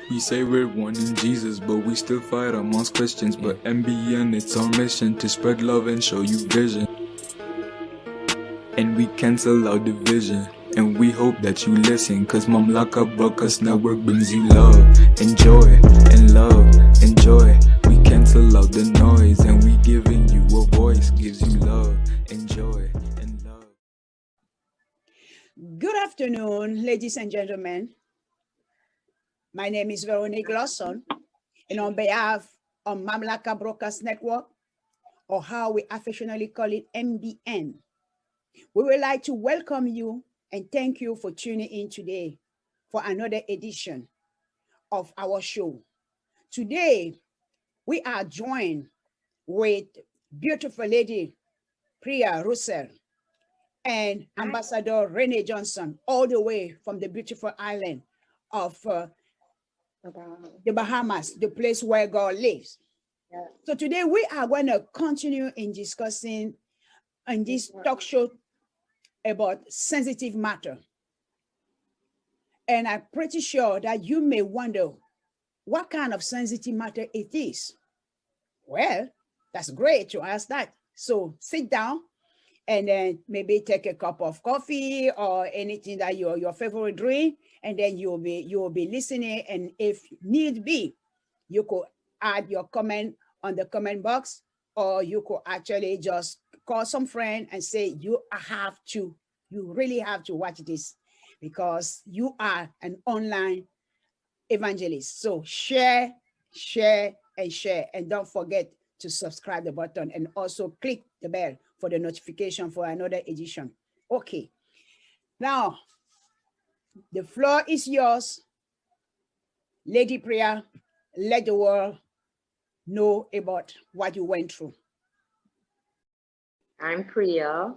We say we're one in Jesus, but we still fight amongst Christians. But MBN, it's our mission to spread love and show you vision. And we cancel out division. And we hope that you listen, cause Mamlaka Broadcast Network brings you love and joy and love and joy. We cancel out the noise and we giving you a voice, gives you love and joy and love. Good afternoon, ladies and gentlemen. My name is Veronique Lawson, and on behalf of Mamlaka Broadcast Network, or how we affectionately call it MBN, we would like to welcome you and thank you for tuning in today for another edition of our show. Today, we are joined with beautiful lady Priya Russell and Ambassador Renee Johnson, all the way from the beautiful island of the Bahamas, the place where God lives. Yeah. So today we are going to continue in discussing in this talk show about sensitive matter. And I'm pretty sure that you may wonder what kind of sensitive matter it is. Well, that's great to ask that. So sit down and then maybe take a cup of coffee or anything that your favorite drink, and then you'll be listening. And if need be, you could add your comment on the comment box, or you could actually just call some friend and say you really have to watch this because you are an online evangelist. So share, and don't forget to subscribe the button and also click the bell for the notification for another edition. Okay, now the floor is yours. Lady Priya, let the world know about what you went through. I'm Priya.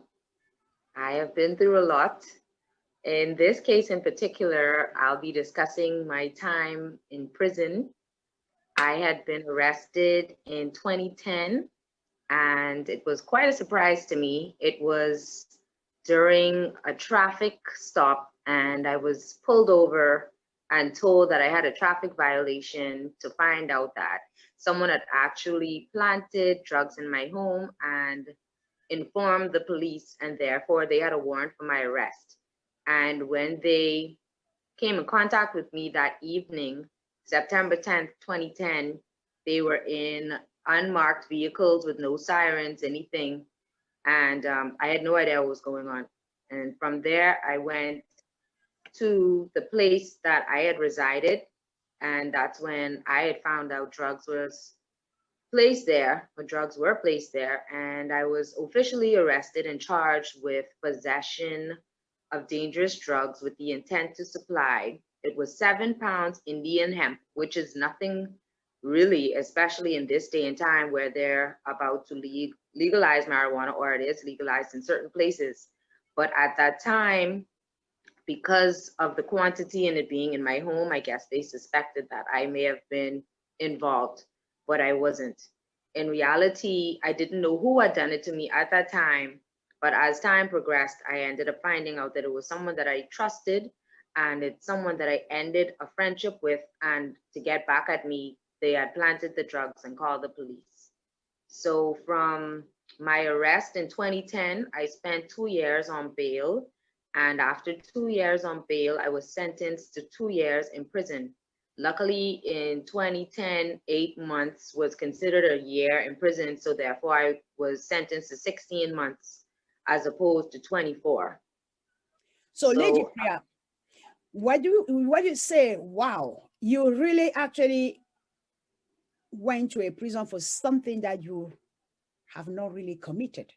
I have been through a lot. In this case in particular, I'll be discussing my time in prison. I had been arrested in 2010, and it was quite a surprise to me. It was during a traffic stop, and I was pulled over and told that I had a traffic violation, to find out that someone had actually planted drugs in my home and informed the police, and therefore they had a warrant for my arrest. And when they came in contact with me that evening, September 10th, 2010, they were in unmarked vehicles with no sirens, anything. And I had no idea what was going on. And from there, I went to the place that I had resided. And that's when I had found out drugs were placed there. And I was officially arrested and charged with possession of dangerous drugs with the intent to supply. It was 7 pounds Indian hemp, which is nothing really, especially in this day and time where they're about to legalize marijuana, or it is legalized in certain places. But at that time, because of the quantity and it being in my home, I guess they suspected that I may have been involved, but I wasn't. In reality, I didn't know who had done it to me at that time. But as time progressed, I ended up finding out that it was someone that I trusted, and it's someone that I ended a friendship with. And to get back at me, they had planted the drugs and called the police. So from my arrest in 2010, I spent 2 years on bail. And after 2 years on bail, I was sentenced to 2 years in prison. Luckily, in 2010, 8 months was considered a year in prison. So therefore, I was sentenced to 16 months. As opposed to 24. So Lady Priya, what do you say? Wow, you really actually went to a prison for something that you have not really committed.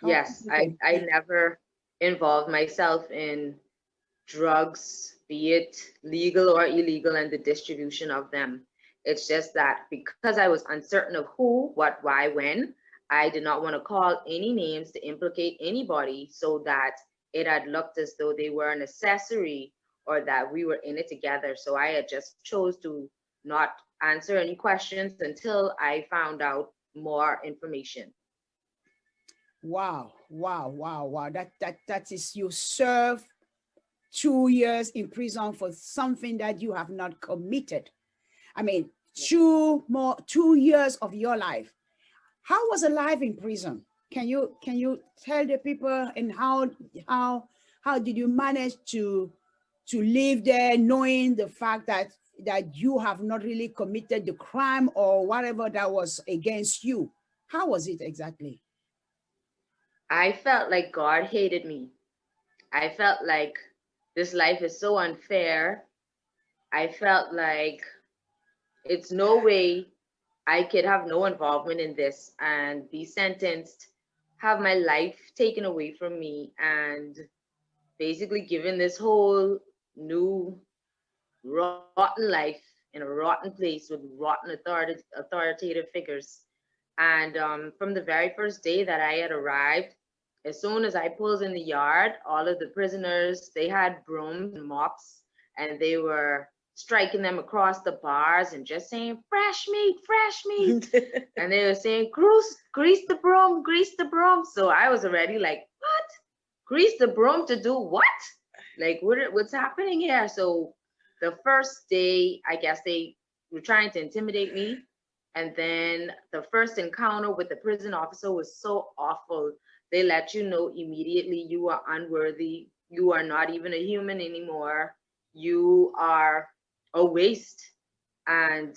Yes, I never involved myself in drugs, be it legal or illegal, and the distribution of them. It's just that because I was uncertain of who, what, why, when, I did not want to call any names to implicate anybody, so that it had looked as though they were an accessory or that we were in it together. So I had just chose to not answer any questions until I found out more information. Wow. That is, you serve 2 years in prison for something that you have not committed. I mean, 2 years of your life. How was a life in prison? Can you tell the people, and how did you manage to live there, knowing the fact that you have not really committed the crime or whatever that was against you? How was it exactly? I felt like God hated me. I felt like this life is so unfair. I felt like it's no way I could have no involvement in this and be sentenced, have my life taken away from me, and basically given this whole new rotten life in a rotten place with rotten authoritative figures. And from the very first day that I had arrived, as soon as I pulled in the yard, all of the prisoners, they had brooms and mops, and they were striking them across the bars and just saying, fresh meat, fresh meat. And they were saying, grease the broom, grease the broom. So I was already like, what? Grease the broom to do what? Like, what's happening here? So the first day, I guess they were trying to intimidate me. And then the first encounter with the prison officer was so awful. They let you know immediately you are unworthy. You are not even a human anymore. You are a waste. And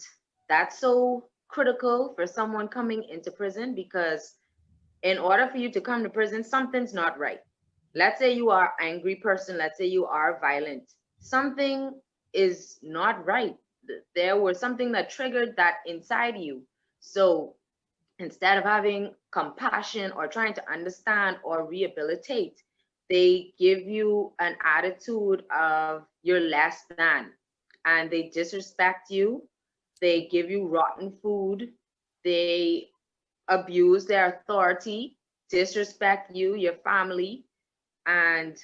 that's so critical for someone coming into prison, because in order for you to come to prison, something's not right. Let's say you are an angry person. Let's say you are violent. Something is not right. There was something that triggered that inside you. So instead of having compassion or trying to understand or rehabilitate, they give you an attitude of you're less than, and they disrespect you. They give you rotten food. They abuse their authority, disrespect you, your family. And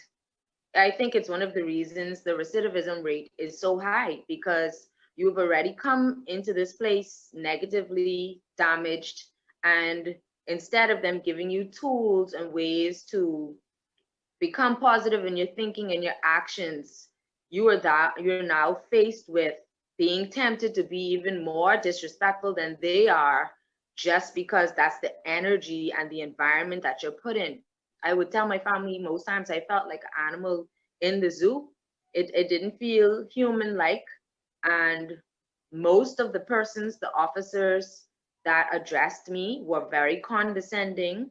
I think it's one of the reasons the recidivism rate is so high, because you've already come into this place negatively damaged. And instead of them giving you tools and ways to become positive in your thinking and your actions, you're now faced with being tempted to be even more disrespectful than they are, just because that's the energy and the environment that you're put in. I would tell my family most times I felt like an animal in the zoo. It didn't feel human like. And most of the persons, the officers that addressed me, were very condescending.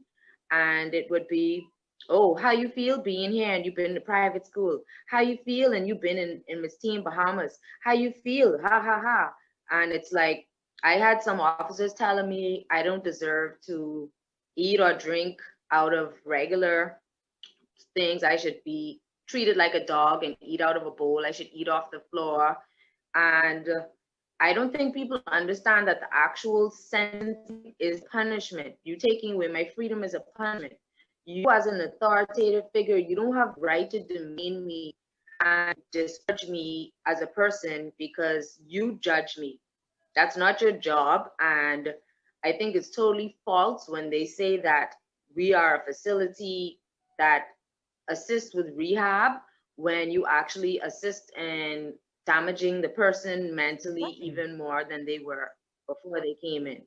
And it would be, oh, how you feel being here and you've been to private school? How you feel and you've been in Miss Teen Bahamas? How you feel? Ha ha ha. And it's like, I had some officers telling me I don't deserve to eat or drink out of regular things. I should be treated like a dog and eat out of a bowl. I should eat off the floor. And I don't think people understand that the actual sentence is punishment. You taking away my freedom is a punishment. You, as an authoritative figure, you don't have right to demean me and disparage me as a person because you judge me. That's not your job. And I think it's totally false when they say that we are a facility that assists with rehab, when you actually assist in damaging the person mentally even more than they were before they came in.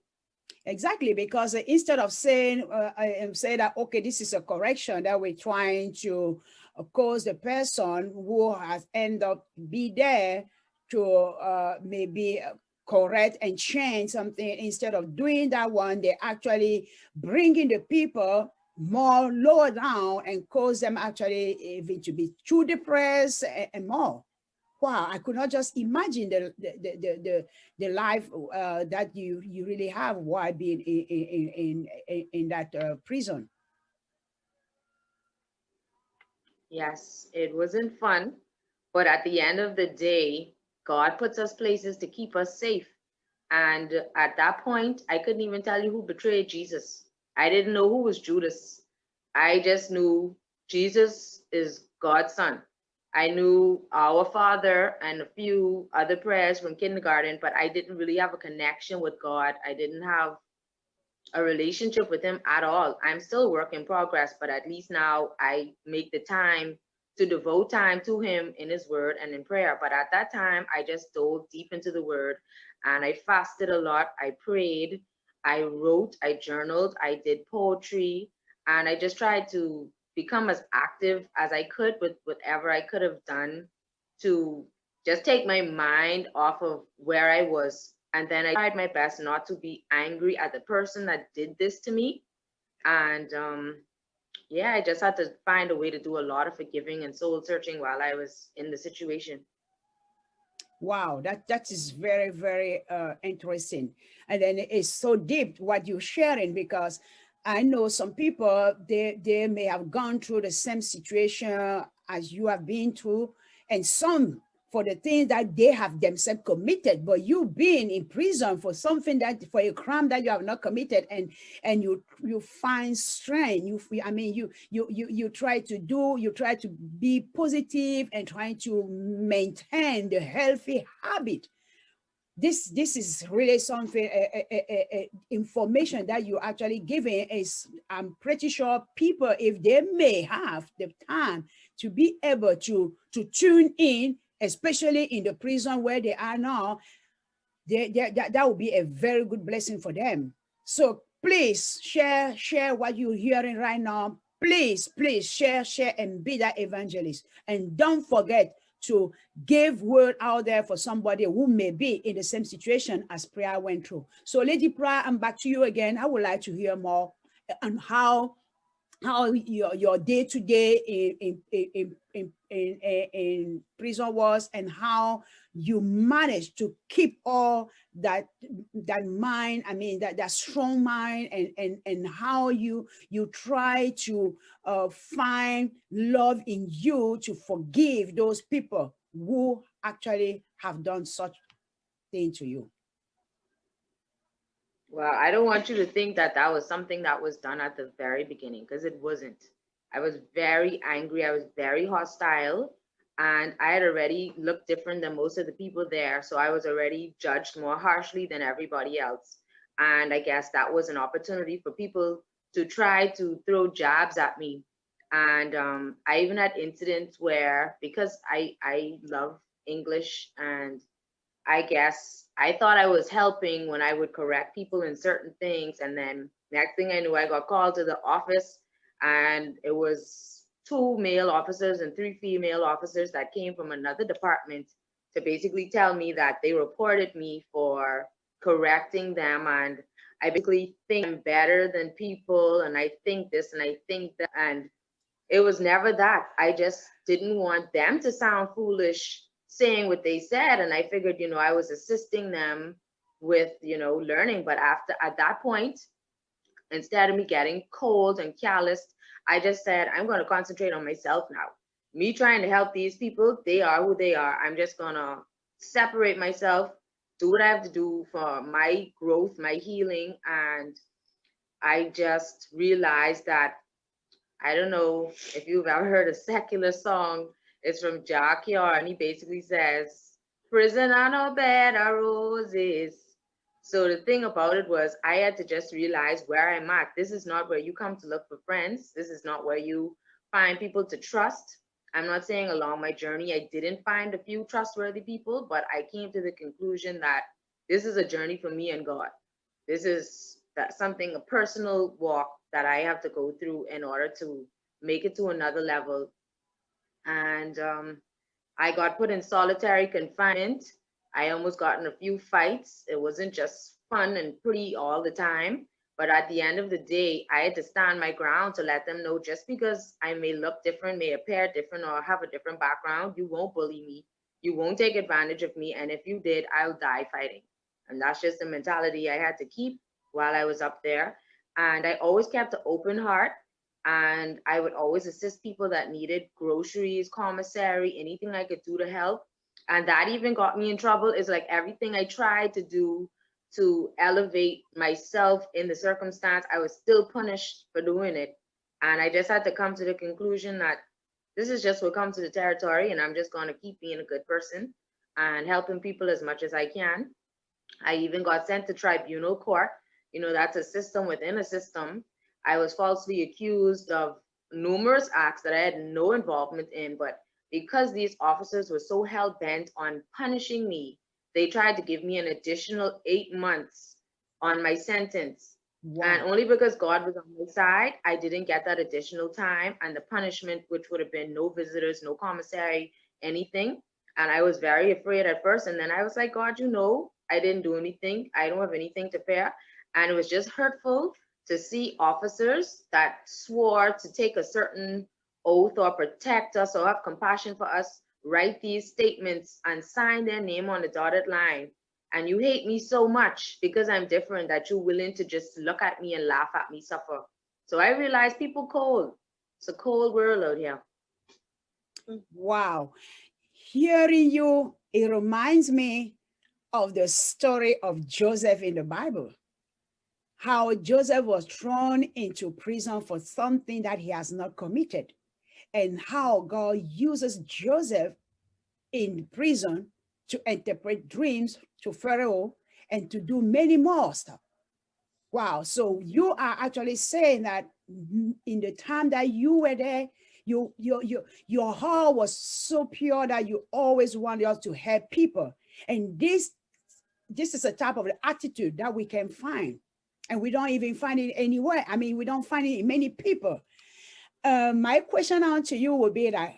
Exactly, because instead of saying, I am saying that, okay, this is a correction that we're trying to cause the person who has ended up be there to maybe correct and change something. Instead of doing that one, they actually bringing the people more lower down and cause them actually even to be too depressed and more. Wow, I could not just imagine the life that you really have while being in that prison. Yes, it wasn't fun, but at the end of the day, God puts us places to keep us safe. And at that point, I couldn't even tell you who betrayed Jesus. I didn't know who was Judas. I just knew Jesus is God's son. I knew Our Father and a few other prayers from kindergarten, but I didn't really have a connection with God. I didn't have a relationship with him at all. I'm still a work in progress, but at least now I make the time to devote time to him in his word and in prayer. But at that time, I just dove deep into the word and I fasted a lot. I prayed, I wrote, I journaled, I did poetry, and I just tried to become as active as I could with whatever I could have done to just take my mind off of where I was. And then I tried my best not to be angry at the person that did this to me. And yeah, I just had to find a way to do a lot of forgiving and soul searching while I was in the situation. Wow, that is very, very interesting. And then it's so deep what you're sharing, because I know some people, they may have gone through the same situation as you have been through, and some for the things that they have themselves committed, but you being in prison for something that, for a crime that you have not committed, and you find strength. I mean, you try to do, you try to be positive and trying to maintain the healthy habit. This is really something, information that you actually giving is, I'm pretty sure people, if they may have the time to be able to tune in, especially in the prison where they are now, that would be a very good blessing for them. So please share what you're hearing right now. Please share and be that evangelist. And don't forget to give word out there for somebody who may be in the same situation as Priya went through. So Lady Priya, I'm back to you again. I would like to hear more on how your day to day in prison was, and how you managed to keep all that mind, I mean that strong mind, and how you try to find love in you to forgive those people who actually have done such thing to you. Well, I don't want you to think that that was something that was done at the very beginning, because it wasn't. I was very angry. I was very hostile. And I had already looked different than most of the people there. So I was already judged more harshly than everybody else. And I guess that was an opportunity for people to try to throw jabs at me. And I even had incidents where, because I love English, and I guess I thought I was helping when I would correct people in certain things. And then next thing I knew, I got called to the office, and it was 2 male officers and 3 female officers that came from another department to basically tell me that they reported me for correcting them. And I basically think I'm better than people, and I think this and I think that. And it was never that. I just didn't want them to sound foolish saying what they said. And I figured, I was assisting them with, learning. But at that point, instead of me getting cold and calloused, I just said, I'm going to concentrate on myself now. Me trying to help these people, they are who they are. I'm just going to separate myself, do what I have to do for my growth, my healing. And I just realized that, I don't know if you've ever heard a secular song. It's from Jack Yor, and he basically says, prison are no bed of roses. So the thing about it was, I had to just realize where I'm at. This is not where you come to look for friends. This is not where you find people to trust. I'm not saying along my journey I didn't find a few trustworthy people, but I came to the conclusion that this is a journey for me and God. This is something, a personal walk that I have to go through in order to make it to another level. And I got put in solitary confinement. I almost got in a few fights. It wasn't just fun and pretty all the time. But at the end of the day, I had to stand my ground to let them know, just because I may look different, may appear different, or have a different background, you won't bully me. You won't take advantage of me. And if you did, I'll die fighting. And that's just the mentality I had to keep while I was up there. And I always kept an open heart. And I would always assist people that needed groceries, commissary, anything I could do to help. And that even got me in trouble. Is like everything I tried to do to elevate myself in the circumstance, I was still punished for doing it. And I just had to come to the conclusion that this is just what comes to the territory, and I'm just going to keep being a good person and helping people as much as I can. I even got sent to tribunal court. That's a system within a system. I was falsely accused of numerous acts that I had no involvement in, but because these officers were so hell-bent on punishing me, they tried to give me an additional 8 months on my sentence. And Wow. only because God was on my side, I didn't get that additional time and the punishment, which would have been no visitors, no commissary, anything. And I was very afraid at first. And then I was like, God, I didn't do anything. I don't have anything to fear. And it was just hurtful to see officers that swore to take a certain oath or protect us or have compassion for us write these statements and sign their name on the dotted line. And you hate me so much because I'm different that you're willing to just look at me and laugh at me suffer. So I realized people cold. It's a cold world out here. Wow. Hearing you, it reminds me of the story of Joseph in the Bible. How Joseph was thrown into prison for something that he has not committed, and how God uses Joseph in prison to interpret dreams to Pharaoh and to do many more stuff. Wow. So you are actually saying that in the time that you were there, your heart was so pure that you always wanted us to help people. And this is a type of attitude that we can find. And we don't even find it anywhere. I mean, we don't find it in many people. My question on to you would be that,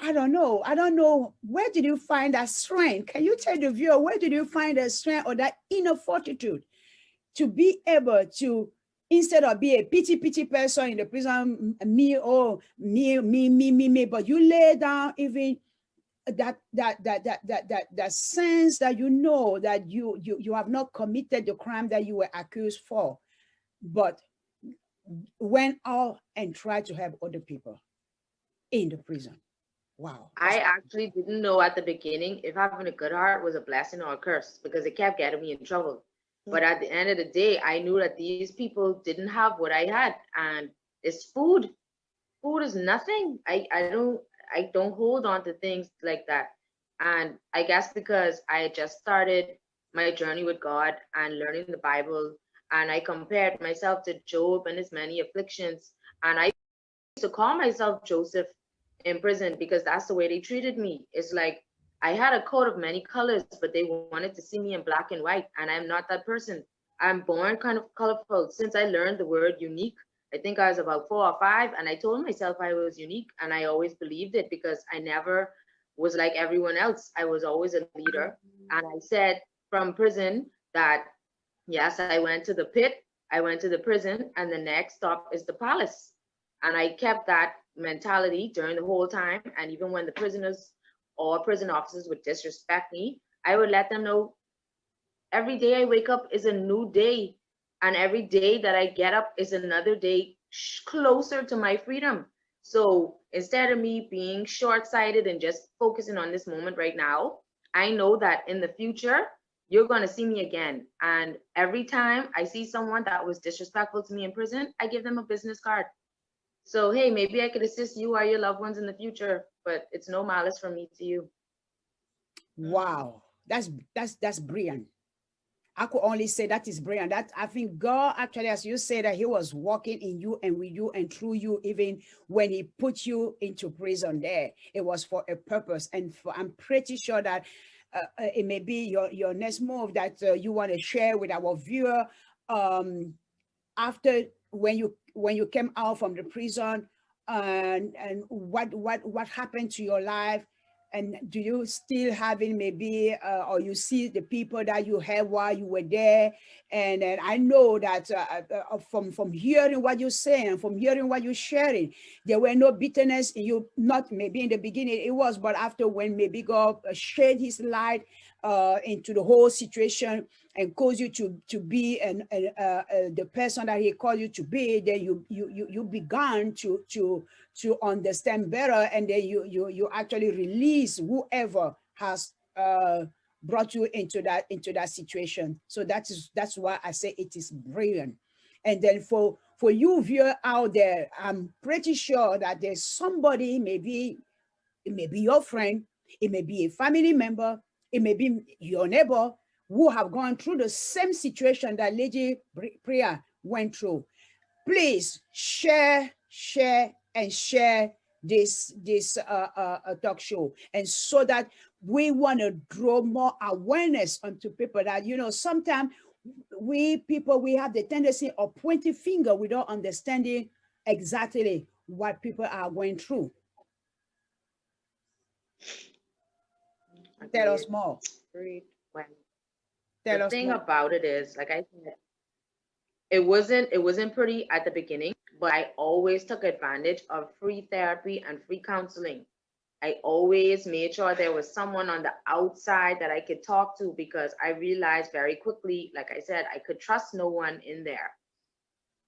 I don't know, where did you find that strength? Can you tell the viewer, where did you find the strength or that inner fortitude to be able to, instead of be a pity person in the prison, me, but you lay down even that sense that that you have not committed the crime that you were accused for, but went out and tried to help other people in the prison. Wow. I actually didn't know at the beginning if having a good heart was a blessing or a curse because it kept getting me in trouble. But at the end of the day, I knew that these people didn't have what I had, and it's food. Food is nothing. I don't hold on to things like that. And I guess because I had just started my journey with God and learning the Bible, and I compared myself to Job and his many afflictions, and I used to call myself Joseph in prison because that's the way they treated me. It's like I had a coat of many colors, but they wanted to see me in black and white, and I'm not that person. I'm born kind of colorful. Since I learned the word unique, I think I was about 4 or 5, and I told myself I was unique, and I always believed it because I never was like everyone else. I was always a leader. And I said from prison that, yes, I went to the pit, I went to the prison, and the next stop is the palace. And I kept that mentality during the whole time. And even when the prisoners or prison officers would disrespect me, I would let them know every day I wake up is a new day. And every day that I get up is another day closer to my freedom. So instead of me being short-sighted and just focusing on this moment right now, I know that in the future, you're going to see me again. And every time I see someone that was disrespectful to me in prison, I give them a business card. So, hey, maybe I could assist you or your loved ones in the future, but it's no malice from me to you. Wow. That's brilliant. I could only say that is brilliant. That I think God actually, as you say, that he was working in you and with you and through you, even when he put you into prison there, it was for a purpose. And I'm pretty sure that it may be your next move that you want to share with our viewer after when you came out from the prison, and what happened to your life. And do you still having maybe, or you see the people that you had while you were there? And I know that from hearing what you're saying, from hearing what you're sharing, there were no bitterness in you, not maybe in the beginning it was, but after when maybe God shed his light into the whole situation and caused you to be the person that he called you to be, then you began to understand better, and then you actually release whoever has brought you into that situation. So that's why I say it is brilliant. And then for you viewer out there, I'm pretty sure that there's somebody, maybe it may be your friend, it may be a family member, it may be your neighbor, who have gone through the same situation that Lady Priya went through. Please share and share this talk show, and so that we want to draw more awareness onto people that, you know, sometimes we have the tendency of pointing finger without understanding exactly what people are going through. Tell us Agreed. more. Agreed. When Tell the us thing more. about it is, like I said, it wasn't pretty at the beginning, but I always took advantage of free therapy and free counseling. I always made sure there was someone on the outside that I could talk to, because I realized very quickly, like I said, I could trust no one in there.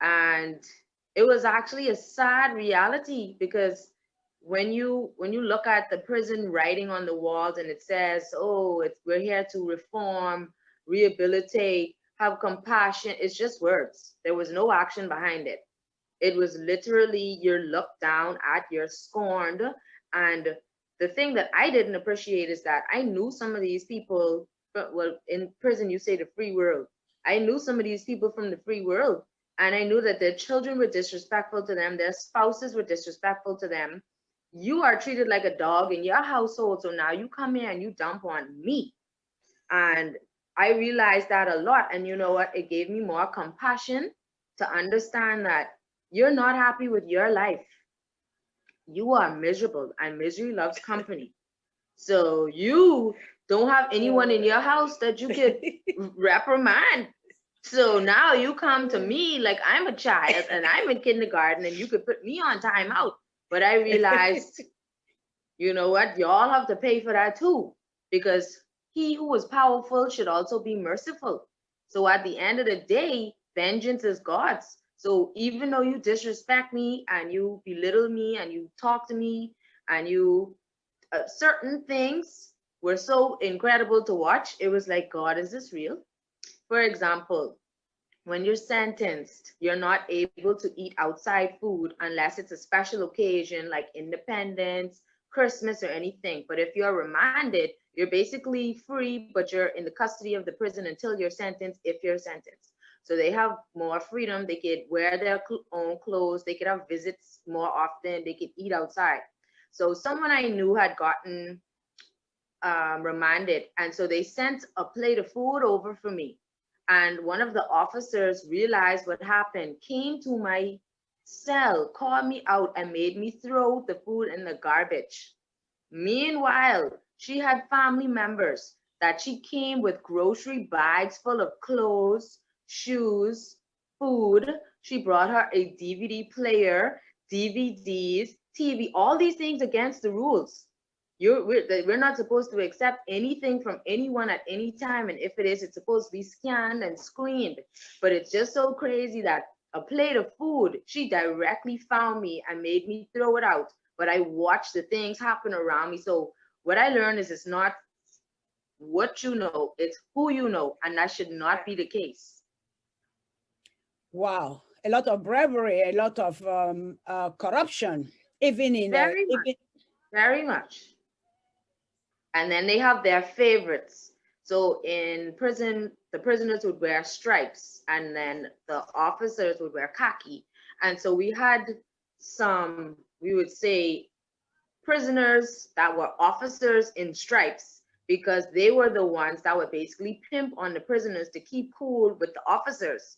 And it was actually a sad reality, because when you look at the prison writing on the walls and it says, oh, we're here to reform, rehabilitate, have compassion, it's just words. There was no action behind it. It was literally, you're looked down at, you're scorned. And the thing that I didn't appreciate is that I knew some of these people, but well, in prison you say the free world. I knew some of these people from the free world, and I knew that their children were disrespectful to them, their spouses were disrespectful to them. You are treated like a dog in your household, so now you come here and you dump on me. And I realized that a lot. And you know what? It gave me more compassion to understand that you're not happy with your life. You are miserable, and misery loves company. So you don't have anyone in your house that you could reprimand. So now you come to me like I'm a child and I'm in kindergarten and you could put me on timeout. But I realized, you know what? Y'all have to pay for that too, because he who is powerful should also be merciful. So at the end of the day, vengeance is God's. So even though you disrespect me and you belittle me and you talk to me and you certain things were so incredible to watch, it was like, God, is this real? For example, when you're sentenced, you're not able to eat outside food unless it's a special occasion like Independence, Christmas, or anything. But if you're remanded, you're basically free, but you're in the custody of the prison until you're sentenced, if you're sentenced. So they have more freedom. They could wear their own clothes. They could have visits more often. They could eat outside. So someone I knew had gotten remanded, and so they sent a plate of food over for me. And one of the officers realized what happened, came to my cell, called me out, and made me throw the food in the garbage. Meanwhile, she had family members that she came with grocery bags full of clothes, shoes, food. She brought her a DVD player, DVDs, TV, all these things against the rules. We're not supposed to accept anything from anyone at any time, and if it is, it's supposed to be scanned and screened. But it's just so crazy that a plate of food, she directly found me and made me throw it out. But I watched the things happen around me. So what I learned is, it's not what you know, it's who you know, and that should not be the case. Wow, a lot of bravery, a lot of corruption, even in Very much, very much. And then they have their favorites. So in prison, the prisoners would wear stripes, and then the officers would wear khaki. And so we had some, we would say, prisoners that were officers in stripes, because they were the ones that would basically pimp on the prisoners to keep cool with the officers.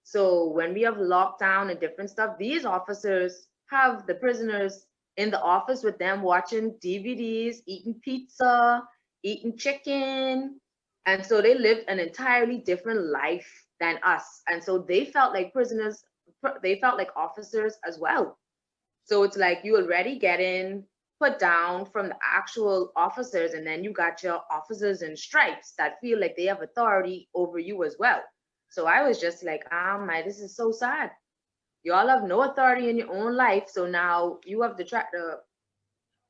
So when we have lockdown and different stuff, these officers have the prisoners in the office with them watching DVDs, eating pizza, eating chicken. And so they lived an entirely different life than us. And so they felt like prisoners, they felt like officers as well. So it's like you already getting put down from the actual officers, and then you got your officers in stripes that feel like they have authority over you as well. So I was just like, my, this is so sad. You all have no authority in your own life, so now you have to try to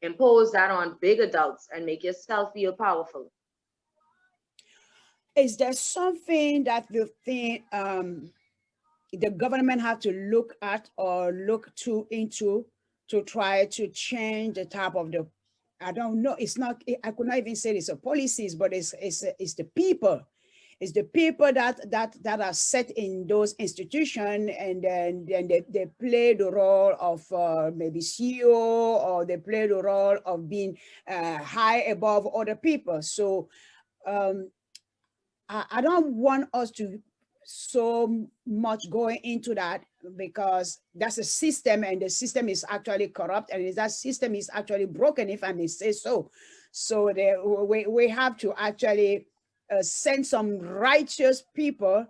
impose that on big adults and make yourself feel powerful. Is there something that you think the government have to look at or look into to try to change the type of the, I don't know, it's not, I could not even say it's a policies, but it's the people. It's the people that are set in those institutions, and then they play the role of maybe CEO, or they play the role of being high above other people. So I don't want us to so much going into that, because that's a system, and the system is actually corrupt, and that system is actually broken, if I may say so. So we have to actually send some righteous people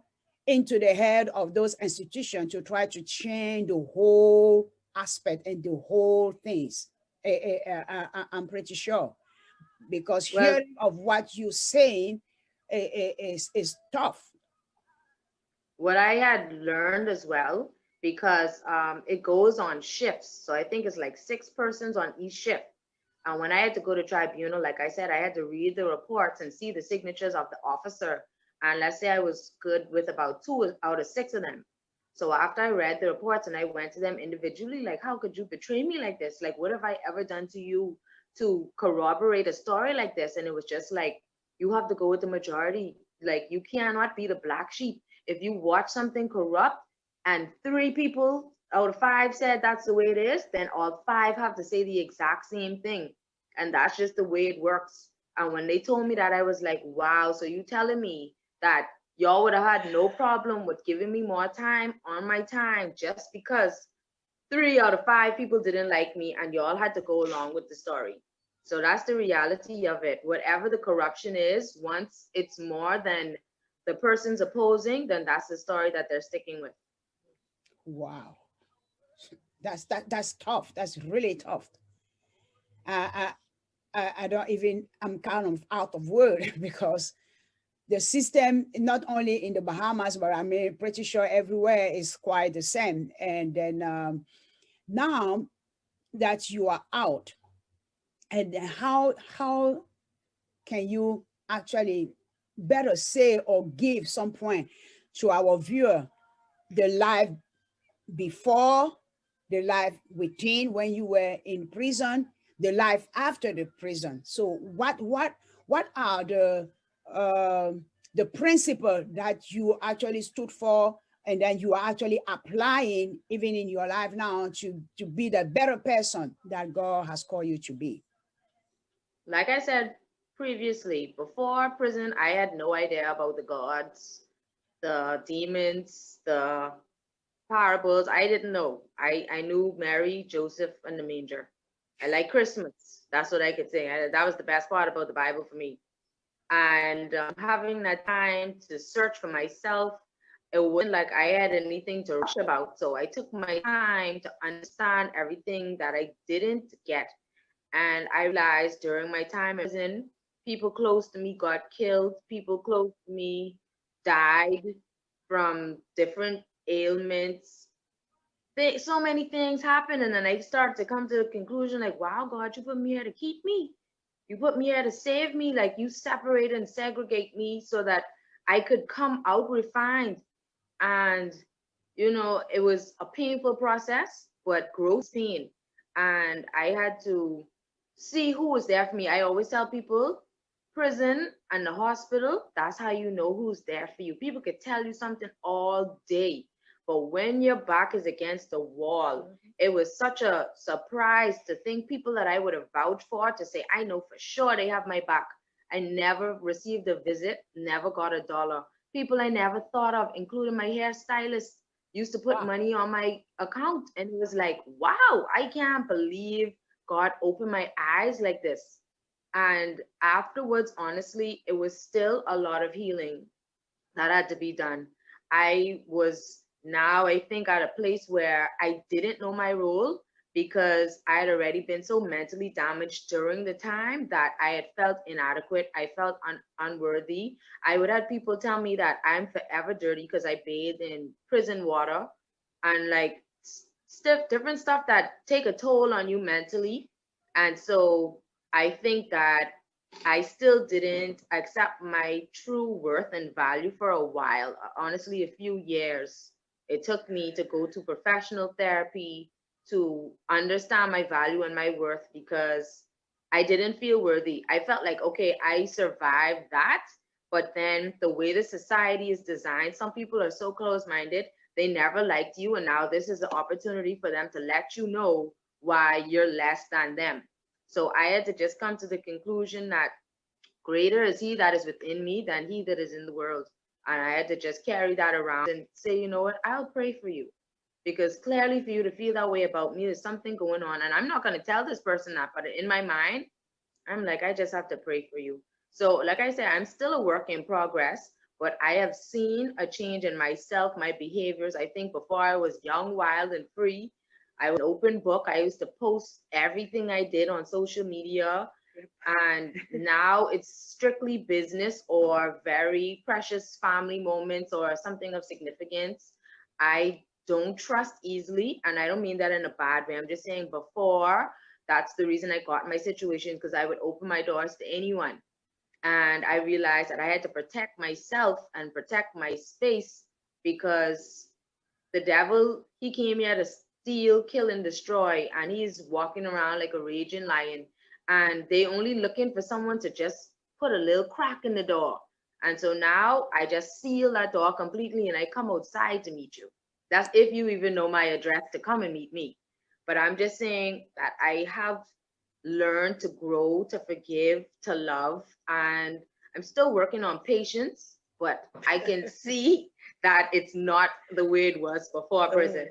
into the head of those institutions to try to change the whole aspect and the whole things. I'm pretty sure, because Well, hearing of what you're saying is tough. what I had learned as well, because it goes on shifts. So I think it's like 6 persons on each shift. And when I had to go to tribunal, like I said, I had to read the reports and see the signatures of the officer. And let's say I was good with about 2 out of 6 of them. So after I read the reports and I went to them individually, like, how could you betray me like this? Like, what have I ever done to you to corroborate a story like this? And it was just like, you have to go with the majority. Like, you cannot be the black sheep. If you watch something corrupt and 3 people out of 5 said that's the way it is, then all 5 have to say the exact same thing. And that's just the way it works. And when they told me that, I was like, wow, so you telling me that y'all would have had no problem with giving me more time on my time just because 3 out of 5 people didn't like me and y'all had to go along with the story. So that's the reality of it. Whatever the corruption is, once it's more than the person's opposing, then that's the story that they're sticking with. Wow, that's tough. That's really tough. I, I don't even, I'm kind of out of word because the system, not only in the Bahamas, but I mean, pretty sure everywhere is quite the same. And then now that you are out, and how can you actually better say or give some point to our viewer the life before, the life within when you were in prison, the life after the prison? So what are uh, the principle that you actually stood for, and then you are actually applying even in your life now to be the better person that God has called you to be? Like I said previously, before prison, I had no idea about the gods, the demons, the parables. I didn't know. I knew Mary, Joseph, and the manger. I like Christmas. That's what I could say. That was the best part about the Bible for me. And having that time to search for myself, it wasn't like I had anything to rush about. So I took my time to understand everything that I didn't get. And I realized during my time in prison, people close to me got killed, people close to me died from different ailments. So many things happened. And then I started to come to the conclusion, like, wow, God, you put me here to keep me. You put me here to save me. Like, you separate and segregate me so that I could come out refined. And, it was a painful process, but growth pain. And I had to see who was there for me. I always tell people, prison and the hospital, that's how you know who's there for you. People could tell you something all day, but when your back is against the wall, it was such a surprise to think people that I would have vouched for to say, I know for sure they have my back. I never received a visit, never got a dollar. People I never thought of, including my hairstylist, used to put Wow. money on my account. And it was like, wow, I can't believe God opened my eyes like this. And afterwards, honestly, it was still a lot of healing that had to be done. I was now, I think, at a place where I didn't know my role because I had already been so mentally damaged during the time that I had felt inadequate. I felt unworthy. I would have people tell me that I'm forever dirty because I bathe in prison water and like different stuff that take a toll on you mentally. And so I think that I still didn't accept my true worth and value for a while. Honestly, a few years. It took me to go to professional therapy to understand my value and my worth because I didn't feel worthy. I felt like, okay, I survived that, But then the way the society is designed, some people are so close-minded, they never liked you, and now this is an opportunity for them to let you know why you're less than them. So I had to just come to the conclusion that greater is he that is within me than he that is in the world. And I had to just carry that around and say, you know what, I'll pray for you. Because clearly, for you to feel that way about me, there's something going on. And I'm not going to tell this person that, but in my mind, I'm like, I just have to pray for you. So, like I said, I'm still a work in progress, but I have seen a change in myself, my behaviors. I think before I was young, wild, and free. I was an open book. I used to post everything I did on social media. And now it's strictly business or very precious family moments or something of significance. I don't trust easily, and I don't mean that in a bad way. I'm just saying before, that's the reason I got my situation, because I would open my doors to anyone. And I realized that I had to protect myself and protect my space, because the devil, he came here to steal, kill, and destroy, and he's walking around like a raging lion. And they only looking for someone to just put a little crack in the door. And so now I just seal that door completely and I come outside to meet you. That's if you even know my address to come and meet me. But I'm just saying that I have learned to grow, to forgive, to love, and I'm still working on patience, but I can see that it's not the way it was before prison.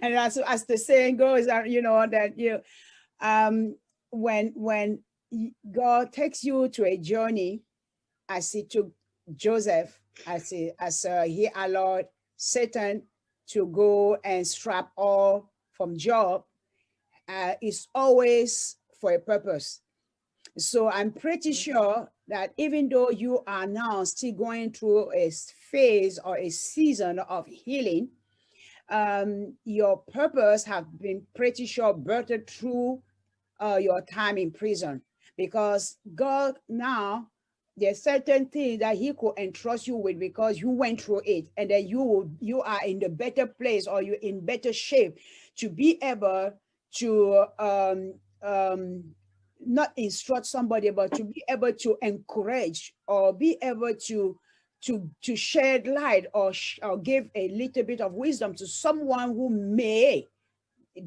And as the saying goes, you know, that when God takes you to a journey, as he took Joseph, as he allowed Satan to go and strap all from Job, it's always for a purpose. So I'm pretty sure that even though you are now still going through a phase or a season of healing, your purpose have been pretty sure birthed through your time in prison, because God now, there's certain things that he could entrust you with because you went through it, and then you are in the better place, or you're in better shape to be able to not instruct somebody, but to be able to encourage or be able to shed light or give a little bit of wisdom to someone who may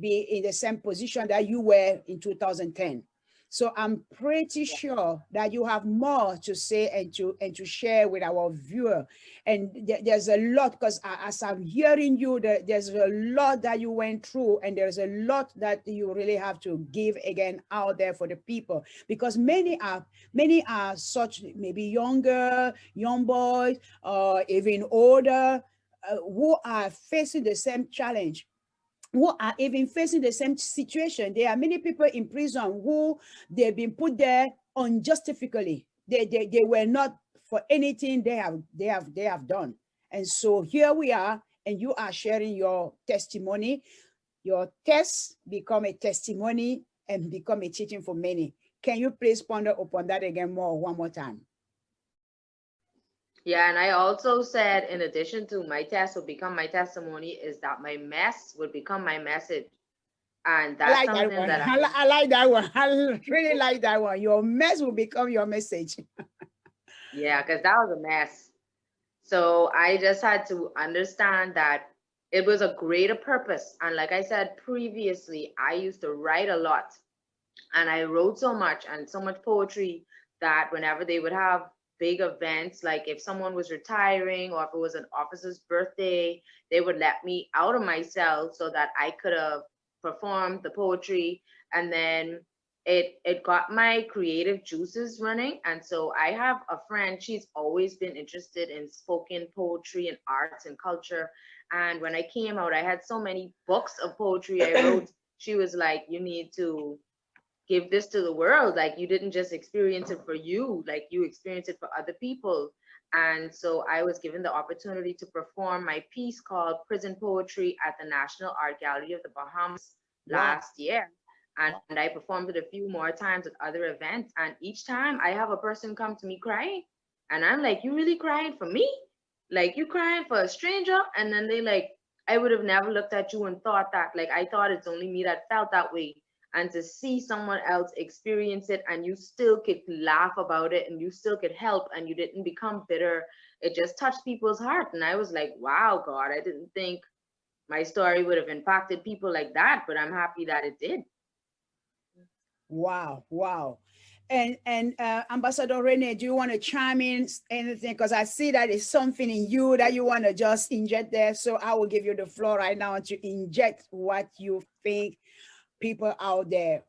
be in the same position that you were in 2010. So I'm pretty sure that you have more to say and to share with our viewer. And there's a lot, because as I'm hearing you, there's a lot that you went through, and there's a lot that you really have to give again out there for the people, because many are such, maybe young boys, or even older, who are facing the same challenge, who are even facing the same situation. There are many people in prison who they've been put there unjustifiably. They were not for anything they have done. And so here we are, and you are sharing your testimony. Your test become a testimony and become a teaching for many. Can you please ponder upon that again one more time? Yeah, and I also said, in addition to my test would become my testimony, is that my mess would become my message. And that's something that I like that one. I really like that one. Your mess will become your message. Yeah, because that was a mess. So I just had to understand that it was a greater purpose. And like I said previously, I used to write a lot, and I wrote so much and so much poetry that whenever they would have big events, like if someone was retiring or if it was an officer's birthday, they would let me out of my cell so that I could have performed the poetry. And then it got my creative juices running. And so I have a friend, she's always been interested in spoken poetry and arts and culture. And when I came out, I had so many books of poetry I wrote. She was like, you need to give this to the world. Like, you didn't just experience it for you, like you experienced it for other people. And so I was given the opportunity to perform my piece called Prison Poetry at the National Art Gallery of the Bahamas last year. And I performed it a few more times at other events. And each time I have a person come to me crying. And I'm like, you really crying for me? Like, you crying for a stranger? And then they like, I would have never looked at you and thought that. Like, I thought it's only me that felt that way. and to see someone else experience it and you still could laugh about it and you still could help and you didn't become bitter. It just touched people's heart. And I was like, wow, God, I didn't think my story would have impacted people like that, but I'm happy that it did. Wow, wow. And Ambassador Rene, do you want to chime in anything? Because I see that it's something in you that you want to just inject there. So I will give you the floor right now to inject what you think people out there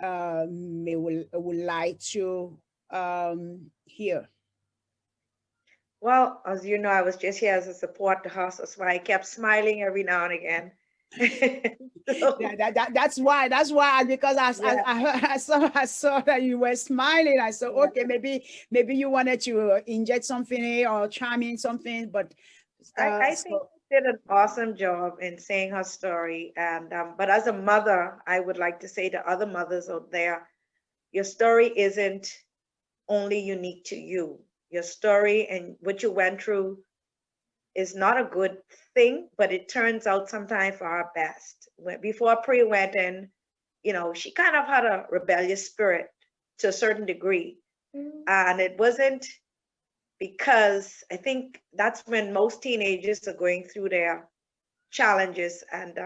may would like to hear. Well, as you know, I was just here as a support to her, so that's why I kept smiling every now and again. So, That's why because yeah, I heard, I saw that you were smiling. I said, yeah. okay, maybe you wanted to inject something or chime in something, but I think so she did an awesome job in saying her story. And but as a mother, I would like to say to other mothers out there, your story isn't only unique to you. Your story and what you went through is not a good thing, but it turns out sometimes for our best. Before Pri went in, she kind of had a rebellious spirit to a certain degree. And it wasn't because I think that's when most teenagers are going through their challenges. And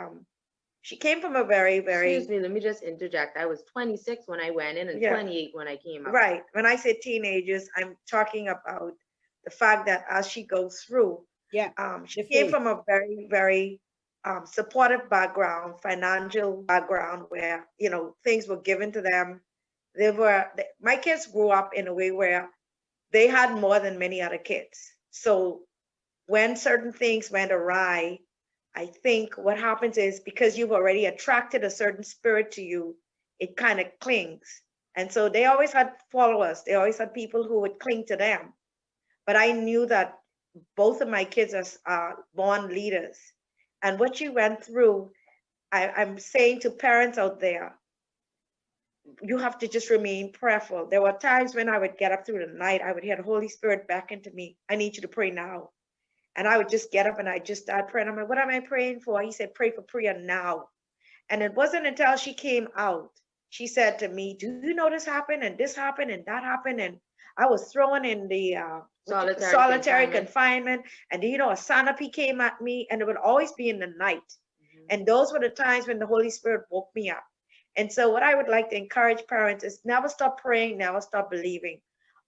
she came from a very, Excuse very, me, let me just interject. I was 26 when I went in and yeah, 28 when I came out. right. When I say teenagers, I'm talking about the fact that as she goes through, yeah, she the came faith. from a very, very supportive background, financial background where, things were given to them. My kids grew up in a way where they had more than many other kids. So when certain things went awry, I think what happens is because you've already attracted a certain spirit to you, it kind of clings. And so they always had followers, they always had people who would cling to them. But I knew that both of my kids are born leaders. And what you went through, I'm saying to parents out there, you have to just remain prayerful. There were times when I would get up through the night, I would hear the Holy Spirit back into me. I need you to pray now. And I would just get up and I just start praying. I'm like, what am I praying for? He said, pray for Priya now. And it wasn't until she came out, she said to me, do you know this happened and this happened and that happened? And I was thrown in the solitary confinement. And a Sanopi came at me and it would always be in the night. And those were the times when the Holy Spirit woke me up. And so what I would like to encourage parents is never stop praying, never stop believing.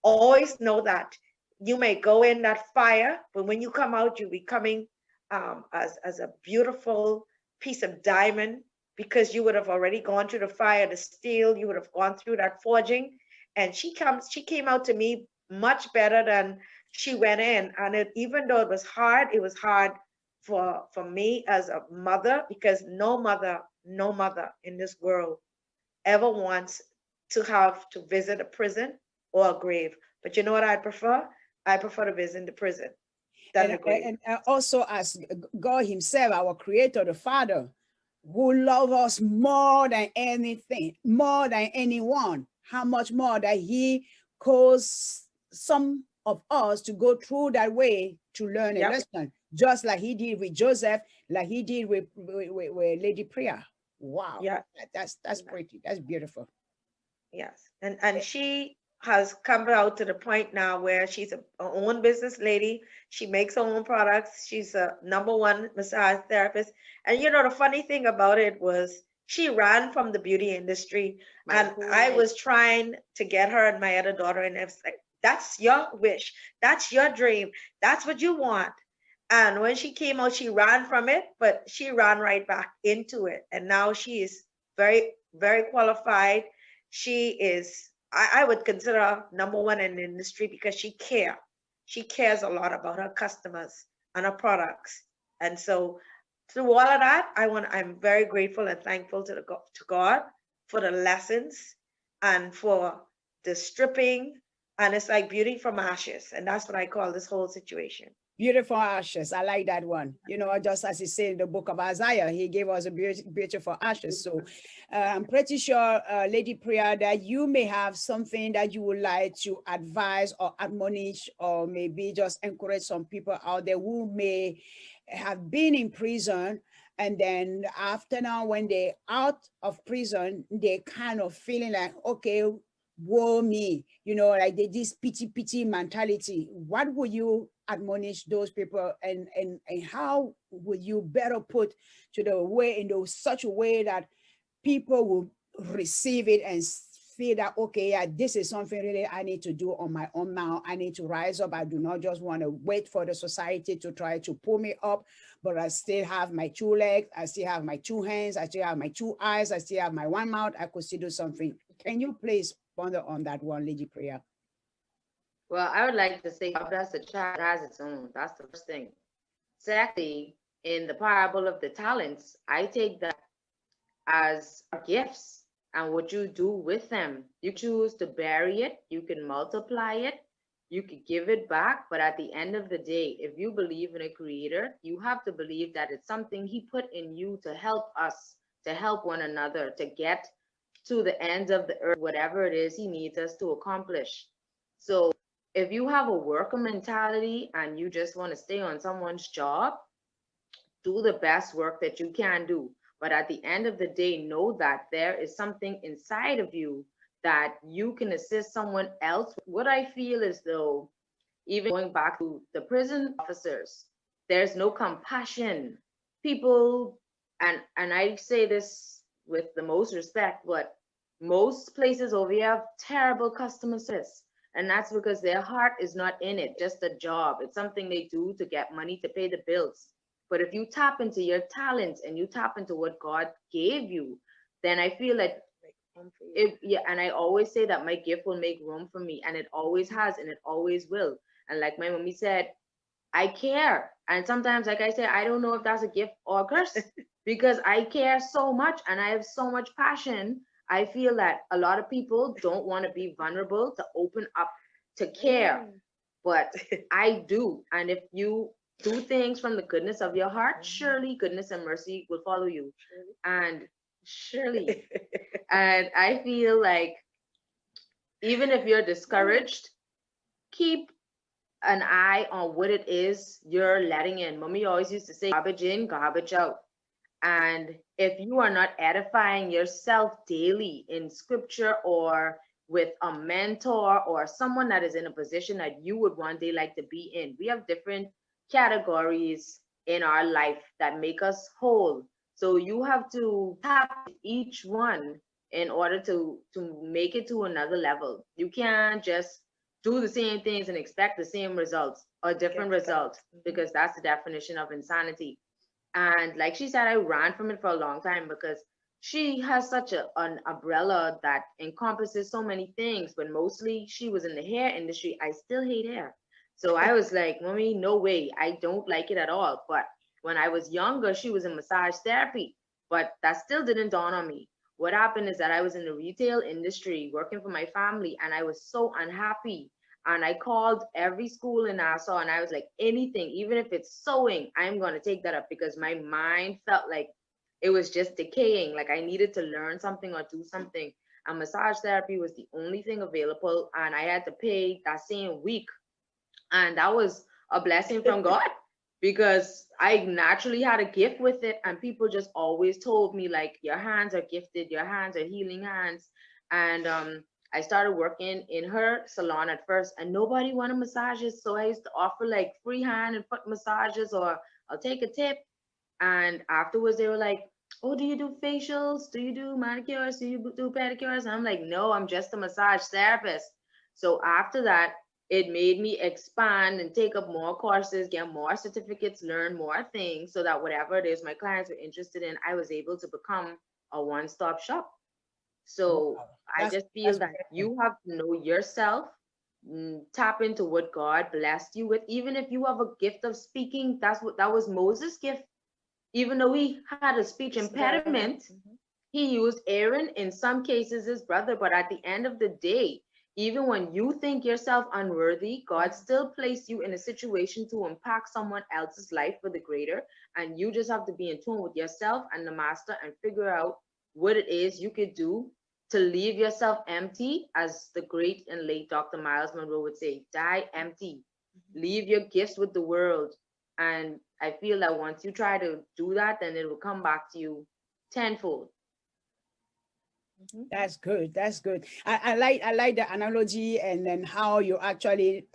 Always know that you may go in that fire, but when you come out, you'll be coming as a beautiful piece of diamond because you would have already gone through the fire, the steel, you would have gone through that forging. And she came out to me much better than she went in. And even though it was hard for me as a mother, because no mother in this world ever wants to have to visit a prison or a grave. But you know what I prefer? I prefer to visit the prison than the grave. And also as God himself, our creator, the Father, who loves us more than anything, more than anyone, how much more that he caused some of us to go through that way to learn a lesson, just like he did with Joseph, like he did with Lady Priya. Wow. Yeah. That's pretty. That's beautiful. Yes. And she has come out to the point now where she's her own business lady. She makes her own products. She's a #1 massage therapist. And the funny thing about it was she ran from the beauty industry. And I was trying to get her and my other daughter, and it's like, that's your wish. That's your dream. That's what you want. And when she came out, she ran from it, but she ran right back into it. And now she is very, very qualified. She is, I would consider her #1 in the industry because she cares a lot about her customers and her products. And so through all of that, I'm very grateful and thankful to God for the lessons and for the stripping. And it's like beauty from ashes. And that's what I call this whole situation. Beautiful ashes. I like that one. Just as he said in the book of Isaiah, he gave us a beautiful ashes. So I'm pretty sure, Lady Priya, that you may have something that you would like to advise or admonish or maybe just encourage some people out there who may have been in prison And then after now, when they're out of prison, they kind of feeling like, okay, woe me, like this pity mentality. What would you admonish those people, and how would you better put to the way in such a way that people will receive it and feel that, okay, yeah, this is something really I need to do on my own now. I need to rise up. I do not just want to wait for the society to try to pull me up, but I still have my two legs, I still have my two hands, I still have my two eyes, I still have my one mouth. I could still do something. Can you please ponder on that one, Lady Prayer? Well, I would like to say God bless the child has its own. That's the first thing. Secondly, in the parable of the talents, I take that as gifts and what you do with them. You choose to bury it, you can multiply it, you could give it back, but at the end of the day, if you believe in a creator, you have to believe that it's something he put in you to help us, to help one another, to get to the ends of the earth, whatever it is he needs us to accomplish. So if you have a worker mentality and you just want to stay on someone's job, do the best work that you can do. But at the end of the day, know that there is something inside of you that you can assist someone else. What I feel is though, even going back to the prison officers, there's no compassion. People, and I say this with the most respect, but most places over here have terrible customer service. And that's because their heart is not in it, just a job. It's something they do to get money to pay the bills. But if you tap into your talents and you tap into what God gave you, then I feel like yeah, and I always say that my gift will make room for me, and it always has, and it always will. And like my mommy said, I care. And sometimes, like I said, I don't know if that's a gift or a curse because I care so much and I have so much passion. I feel that a lot of people don't want to be vulnerable to open up to care, but I do. And if you do things from the goodness of your heart, surely goodness and mercy will follow you. And surely. And I feel like even if you're discouraged, keep an eye on what it is you're letting in. Mommy always used to say, garbage in, garbage out. And if you are not edifying yourself daily in scripture or with a mentor or someone that is in a position that you would one day like to be in, we have different categories in our life that make us whole. So you have to tap each one in order to make it to another level. You can't just do the same things and expect the same results or different results, because that's the definition of insanity. And like she said, I ran from it for a long time because she has such an umbrella that encompasses so many things, but mostly she was in the hair industry. I still hate hair. So I was like, Mommy, no way. I don't like it at all. But when I was younger, she was in massage therapy, but that still didn't dawn on me. What happened is that I was in the retail industry working for my family, and I was so unhappy. And I called every school in Nassau and I was like, anything, even if it's sewing, I'm going to take that up, because my mind felt like it was just decaying. Like I needed to learn something or do something. And massage therapy was the only thing available. And I had to pay that same week. And that was a blessing from God because I naturally had a gift with it. And people just always told me, like, your hands are gifted, your hands are healing hands. And I started working in her salon at first, and nobody wanted massages. So I used to offer like free hand and foot massages, or I'll take a tip. And afterwards, they were like, oh, do you do facials? Do you do manicures? Do you do pedicures? And I'm like, no, I'm just a massage therapist. So after that, it made me expand and take up more courses, get more certificates, learn more things, so that whatever it is my clients were interested in, I was able to become a one-stop shop. So Wow. I just feel that Beautiful. you have to know yourself, tap into what God blessed you with. Even if you have a gift of speaking, that was Moses' gift. Even though he had a speech impediment, he used Aaron, in some cases his brother. But at the end of the day, even when you think yourself unworthy, God still placed you in a situation to impact someone else's life for the greater. And you just have to be in tune with yourself and the master and figure out what it is you could do to leave yourself empty, as the great and late Dr. Miles Monroe would say, die empty. Leave your gifts with the world. And I feel that once you try to do that, then it will come back to you tenfold. That's good. That's good. I like the analogy, and then how you actually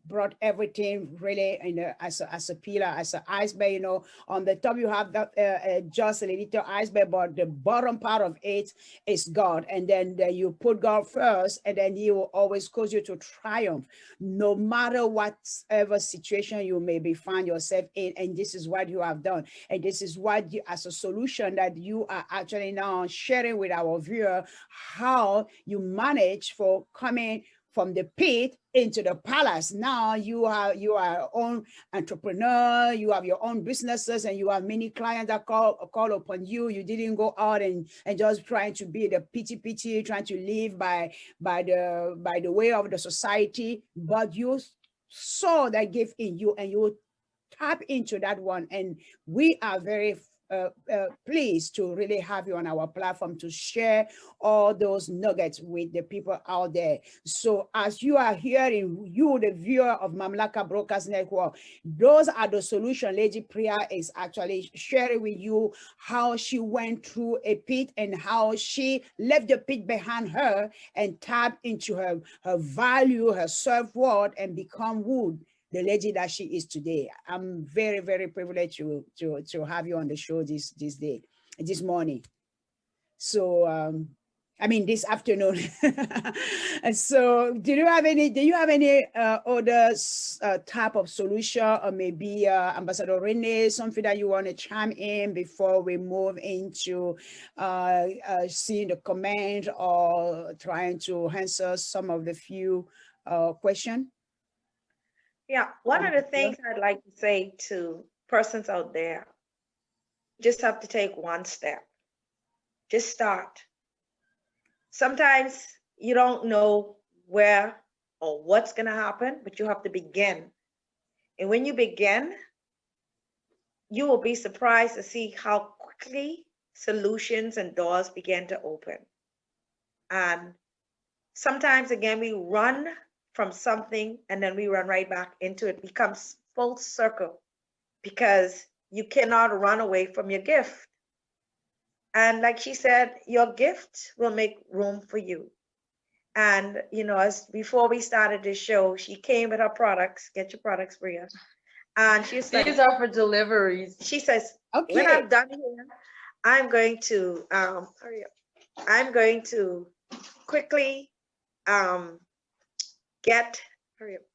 brought everything really in as a pillar, as an iceberg. You know, on the top you have that just a little iceberg, but the bottom part of it is God. And then you put God first, and then He will always cause you to triumph, no matter whatever situation you may be find yourself in. And this is what you have done, and this is what you, as a solution that you are actually now sharing with our viewer, how you manage for coming from the pit into the palace. Now you are your own entrepreneur, you have your own businesses, and you have many clients that call upon you. You didn't go out and just trying to be the pity, trying to live by the way of the society, but you saw that gift in you, and you tap into that one. And we are very pleased to really have you on our platform to share all those nuggets with the people out there. So as you are hearing, you, the viewer of Mamlaka Brokers Network, those are the solutions Lady Priya is actually sharing with you, how she went through a pit and how she left the pit behind her and tapped into her value, her self-worth, and become wood, the lady that she is today. I'm very, very privileged to have you on the show this morning. So I mean this afternoon. And so do you have any other type of solution, or maybe Ambassador Renee, something that you want to chime in before we move into seeing the comment or trying to answer some of the few questions? Yeah, one of the things I'd like to say to persons out there, just have to take one step. Just start. Sometimes you don't know where or what's going to happen, but you have to begin. And when you begin, you will be surprised to see how quickly solutions and doors begin to open. And sometimes, again, we run from something and then we run right back into it. It becomes full circle because you cannot run away from your gift. And like she said, your gift will make room for you. And, you know, as before we started this show, she came with her products. Get your products, Bria. And she's These like, are for deliveries. she says, Okay. when I'm done here, I'm going to hurry up. I'm going to quickly hurry up,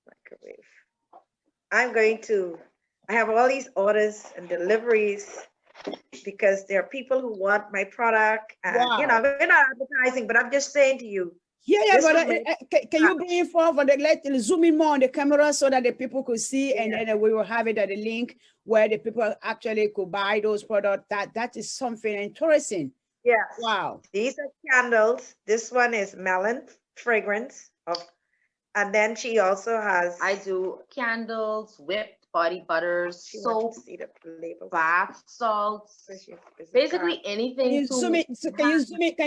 microwave. I have all these orders and deliveries because there are people who want my product. And, you know, we're not advertising, but I'm just saying to you. Yeah, but can you bring it forward? Let zoom in more on the camera so that the people could see, and then we will have it at the link where the people actually could buy those products. That is something interesting. Yes. Wow. These are candles. This one is melon fragrance and then she also has. I do candles, whipped body butters, soap, bath salts, basically anything. Can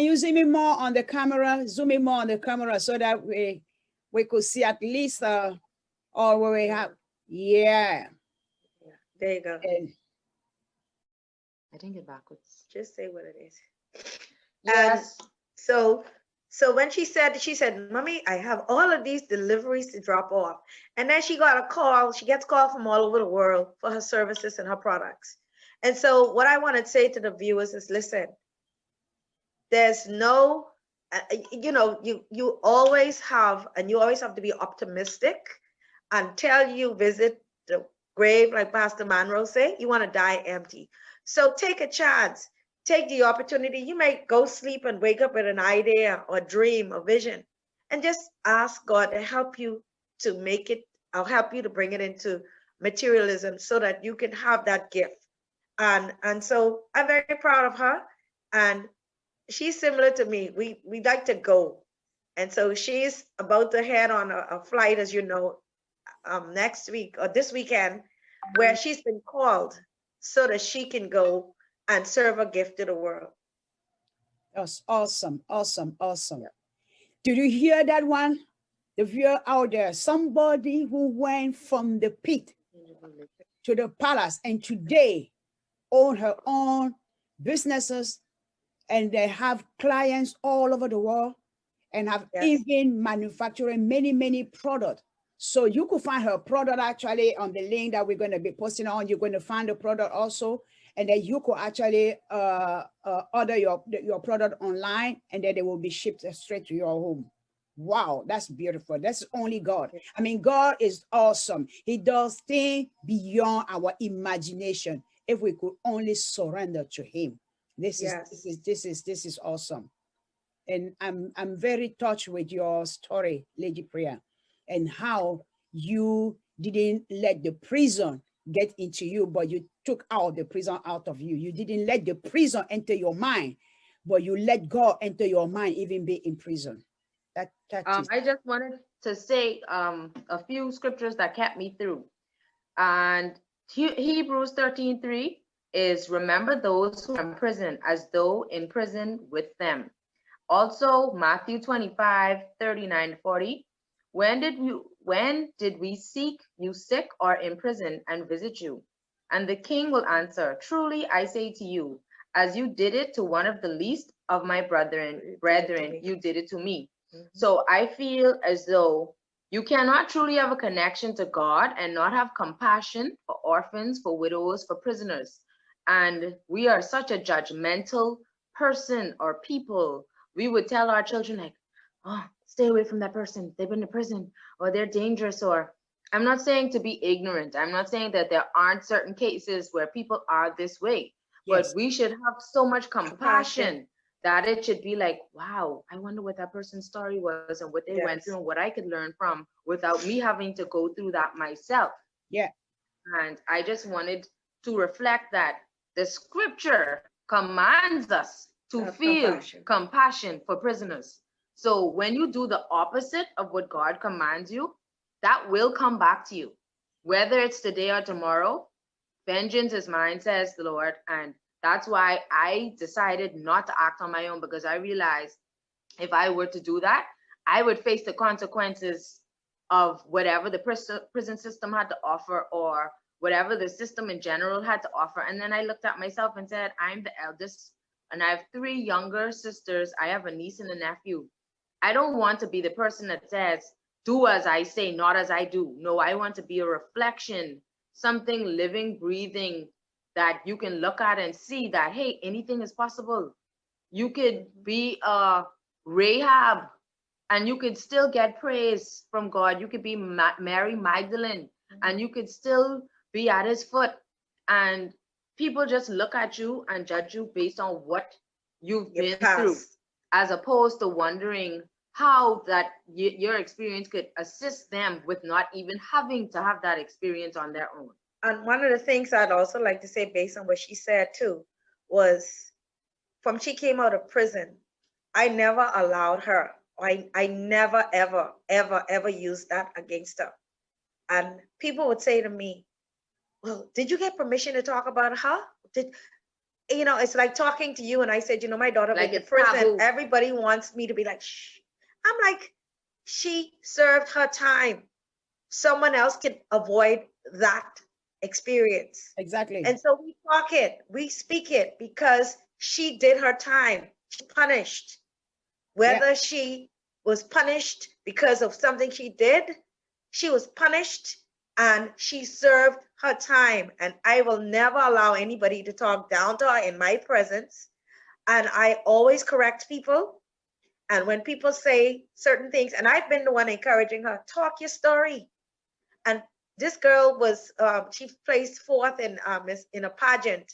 you zoom in more on the camera? Zoom in more on the camera so that we could see at least all where we have. Yeah. There you go. And I didn't get backwards. Just say what it is. Yes. And so when she said, Mommy, I have all of these deliveries to drop off. And then she got a call. She gets called from all over the world for her services and her products. And so what I want to say to the viewers is, listen, there's no, you always have to be optimistic until you visit the grave, like Pastor Monroe say, you want to die empty. So take a chance. Take the opportunity. You may go sleep and wake up with an idea or dream or vision, and just ask God to help you to make it. I'll help you to bring it into materialism so that you can have that gift. And so I'm very proud of her, and she's similar to me. We like to go, and so she's about to head on a flight, as you know, next week or this weekend, where she's been called so that she can go and serve a gift to the world. That's awesome. Yeah. Did you hear that one? The viewer out there, somebody who went from the pit to the palace, and today own her own businesses, and they have clients all over the world, and have Yes. even manufacturing many products. So you could find her product actually on the link that we're going to be posting on. You're going to find the product also, and then you could actually order your product online, and then they will be shipped straight to your home. Wow, that's beautiful. That's only God. I mean, God is awesome. He does things beyond our imagination if we could only surrender to him. This is awesome. And I'm very touched with your story, Lady Priya, and how you didn't let the prison get into you, but you took out the prison out of you. You didn't let the prison enter your mind, but you let God enter your mind, even be in prison. I just wanted to say a few scriptures that kept me through. And Hebrews 13:3 is, remember those who are in prison as though in prison with them. Also, Matthew 25:39-40. When did we seek you sick or in prison and visit you? And the king will answer, truly I say to you, as you did it to one of the least of my brethren, you did it to me. So I feel as though you cannot truly have a connection to God and not have compassion for orphans, for widows, for prisoners. And we are such a judgmental person or people. We would tell our children like, oh, stay away from that person. They've been to prison, or they're dangerous. Or I'm not saying to be ignorant. I'm not saying that there aren't certain cases where people are this way, but we should have so much compassion that it should be like, wow, I wonder what that person's story was and what they went through and what I could learn from without me having to go through that myself. Yeah. And I just wanted to reflect that the scripture commands us to feel compassion for prisoners. So when you do the opposite of what God commands you, that will come back to you. Whether it's today or tomorrow, vengeance is mine, says the Lord. And that's why I decided not to act on my own, because I realized if I were to do that, I would face the consequences of whatever the prison system had to offer, or whatever the system in general had to offer. And then I looked at myself and said, I'm the eldest, and I have 3 younger sisters. I have a niece and a nephew. I don't want to be the person that says, do as I say, not as I do. No, I want to be a reflection, something living, breathing, that you can look at and see that, hey, anything is possible. You could be a Rahab and you could still get praise from God. You could be Mary Magdalene and you could still be at his foot. And people just look at you and judge you based on what you've been through, as opposed to wondering how that your experience could assist them with not even having to have that experience on their own. And one of the things I'd also like to say, based on what she said too, was from she came out of prison, I never allowed her, I never, ever used that against her. And people would say to me, well, did you get permission to talk about her? It's like talking to you and I said, my daughter went to prison. Taboo. Everybody wants me to be like, shh. I'm like, she served her time. Someone else can avoid that experience. Exactly. And so we talk it, we speak it, because she did her time. She punished. Whether she was punished because of something she did, she was punished and she served her time. And I will never allow anybody to talk down to her in my presence. And I always correct people. And when people say certain things, and I've been the one encouraging her, talk your story. And this girl was, she placed 4th in a pageant.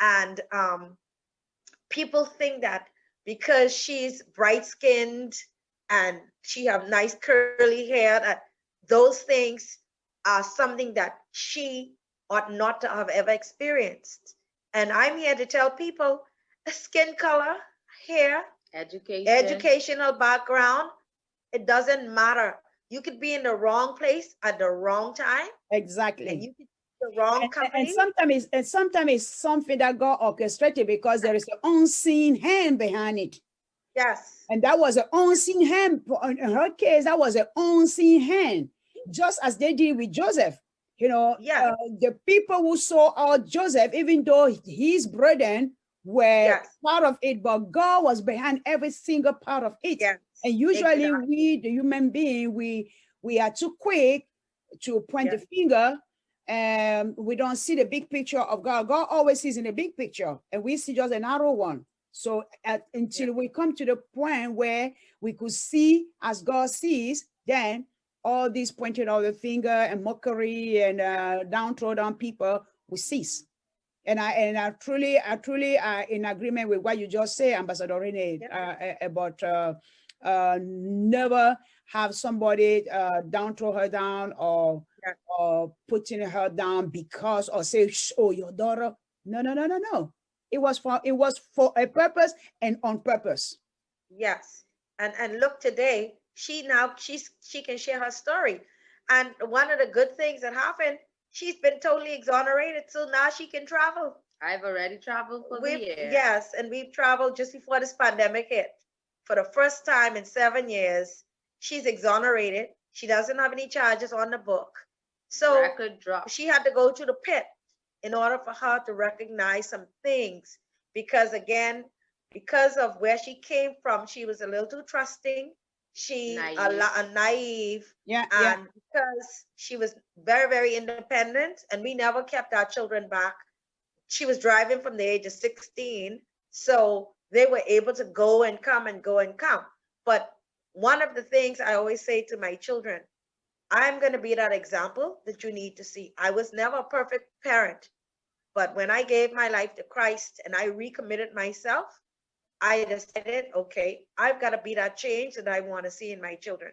And people think that because she's bright skinned and she have nice curly hair, that those things are something that she ought not to have ever experienced. And I'm here to tell people, skin color, hair, educational background, it doesn't matter. You could be in the wrong place at the wrong time. Exactly. And you could be the wrong company. And sometimes it's something that God orchestrated, because there is an unseen hand behind it. Yes. And that was an unseen hand. In her case, that was an unseen hand. Just as they did with Joseph. You know, Yes. the people who saw out Joseph, even though his brethren were Yes. part of it, but God was behind every single part of it. Yes. And usually Exactly. we, the human being, we are too quick to point the finger, and we don't see the big picture of God. God always sees in the big picture, and we see just a narrow one. So until we come to the point where we could see as God sees, then all this pointing of the finger and mockery and downtrodden people will cease. And I truly are in agreement with what you just said, Ambassador Rene, about never have somebody downthrow her down or putting her down because, or say, oh, your daughter. No. It was for a purpose and on purpose. Yes. And look, today she can share her story. And one of the good things that happened, she's been totally exonerated, so now she can travel. I've already traveled for the year. Yes, and we've traveled just before this pandemic hit. For the first time in 7 years, she's exonerated. She doesn't have any charges on the book. So Record drop. she had to go to the pit in order for her to recognize some things. Because again, because of where she came from, she was a little too trusting. Naive. And because she was very, very independent, and we never kept our children back. She was driving from the age of 16, so they were able to go and come and go and come. But one of the things I always say to my children, I'm going to be that example that you need to see. I was never a perfect parent, but when I gave my life to Christ and I recommitted myself, I decided, okay, I've got to be that change that I want to see in my children.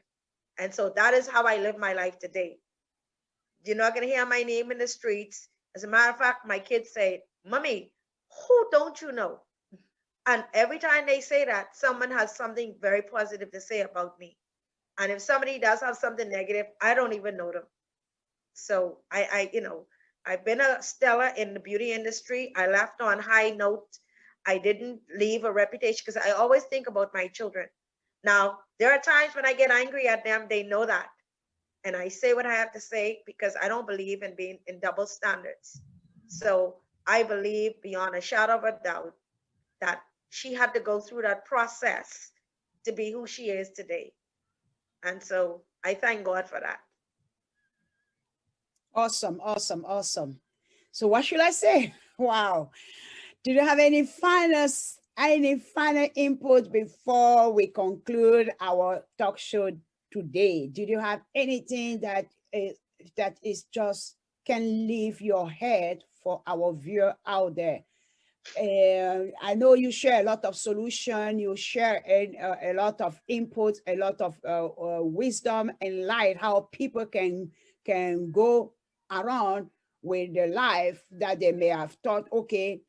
And so that is how I live my life today. You're not going to hear my name in the streets. As a matter of fact, my kids say, Mommy, who don't you know? And every time they say that, someone has something very positive to say about me. And if somebody does have something negative, I don't even know them. So I've been a stellar in the beauty industry. I left on high note. I didn't leave a reputation because I always think about my children. Now, there are times when I get angry at them. They know that. And I say what I have to say because I don't believe in being in double standards. So I believe beyond a shadow of a doubt that she had to go through that process to be who she is today. And so I thank God for that. Awesome. So what should I say? Wow. Do you have any final input before we conclude our talk show today? Did you have anything that is just can leave your head for our viewer out there? I know you share a lot of solution, you share a lot of input, a lot of wisdom and light, how people can go around with their life that they may have thought, okay,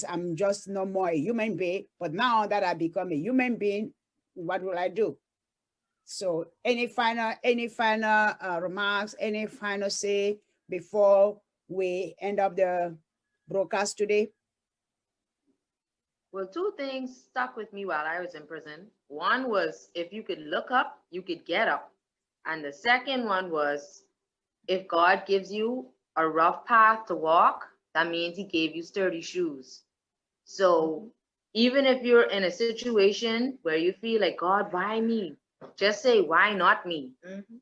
I'm just no more a human being, but now that I become a human being, what will I do? So any final remarks, any final say before we end up the broadcast today? Well, two things stuck with me while I was in prison. One was, if you could look up, you could get up. And the second one was, if God gives you a rough path to walk, that means he gave you sturdy shoes. So even if you're in a situation where you feel like, God, why me? Just say, why not me?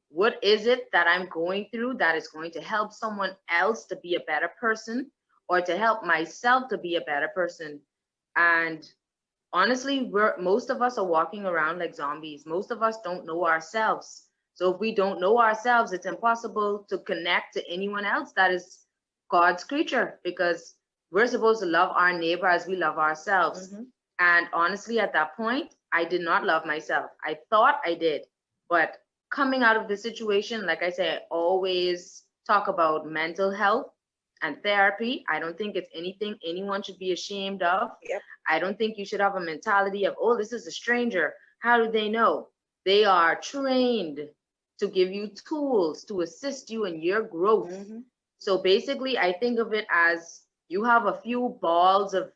What is it that I'm going through that is going to help someone else to be a better person, or to help myself to be a better person? And honestly, most of us are walking around like zombies. Most of us don't know ourselves. So if we don't know ourselves, it's impossible to connect to anyone else that is God's creature, because we're supposed to love our neighbor as we love ourselves. And honestly, at that point, I did not love myself. I thought I did. But coming out of the situation, like I said, I always talk about mental health and therapy. I don't think it's anything anyone should be ashamed of. I don't think you should have a mentality of, oh, this is a stranger. How do they know? They are trained to give you tools to assist you in your growth. So basically, I think of it as you have a few balls of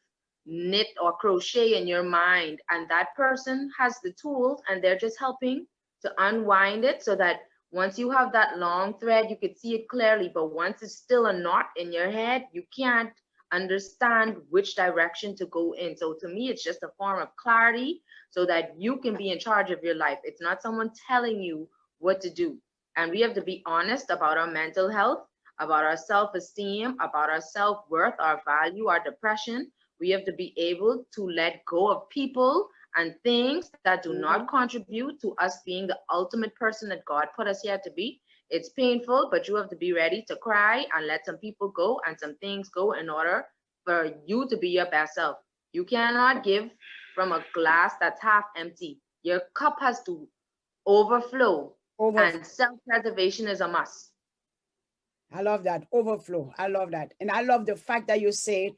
knit or crochet in your mind, and that person has the tools and they're just helping to unwind it so that Once you have that long thread, you could see it clearly, but once it's still a knot in your head, you can't understand which direction to go in. So to me, it's just a form of clarity so that you can be in charge of your life. It's not someone telling you what to do. And we have to be honest about our mental health, about our self-esteem, about our self-worth, our value, our depression. We have to be able to let go of people and things that do not contribute to us being the ultimate person that God put us here to be. It's painful, but you have to be ready to cry and let some people go and some things go in order for you to be your best self. You cannot give from a glass that's half empty. Your cup has to overflow, and self-preservation is a must. I love that. Overflow. I love that. And I love the fact that you say,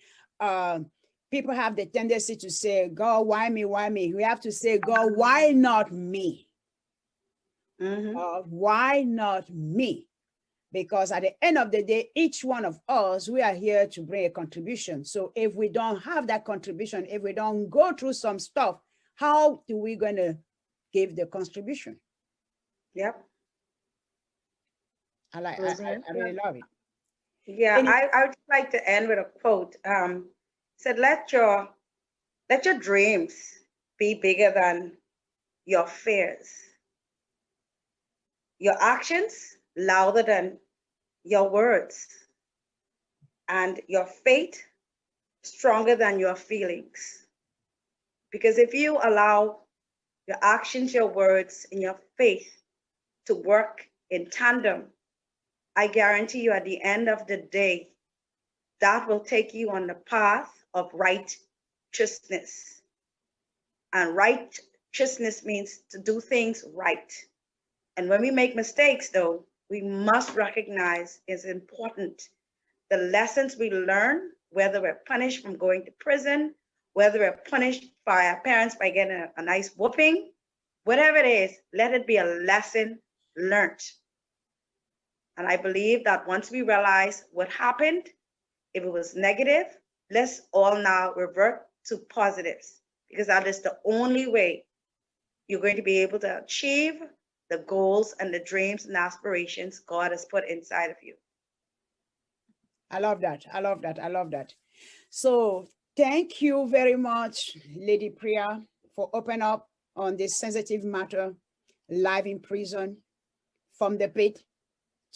people have the tendency to say, God, why me? Why me? We have to say, God, why not me? Why not me? Because at the end of the day, each one of us, we are here to bring a contribution. So if we don't have that contribution, if we don't go through some stuff, how do we going to give the contribution? Yep. I really love it. Yeah, I would like to end with a quote. Said, let your dreams be bigger than your fears. Your actions louder than your words. And your faith stronger than your feelings. Because if you allow your actions, your words, and your faith to work in tandem, I guarantee you at the end of the day, that will take you on the path of righteousness. And righteousness means to do things right. And when we make mistakes, though, we must recognize it's important. The lessons we learn, whether we're punished from going to prison, whether we're punished by our parents by getting a nice whooping, whatever it is, let it be a lesson learned. And I believe that once we realize what happened, if it was negative, let's all now revert to positives, because that is the only way you're going to be able to achieve the goals and the dreams and aspirations God has put inside of you. I love that. I love that. I love that. So thank you very much, Lady Priya, for opening up on this sensitive matter, live in prison, from the pit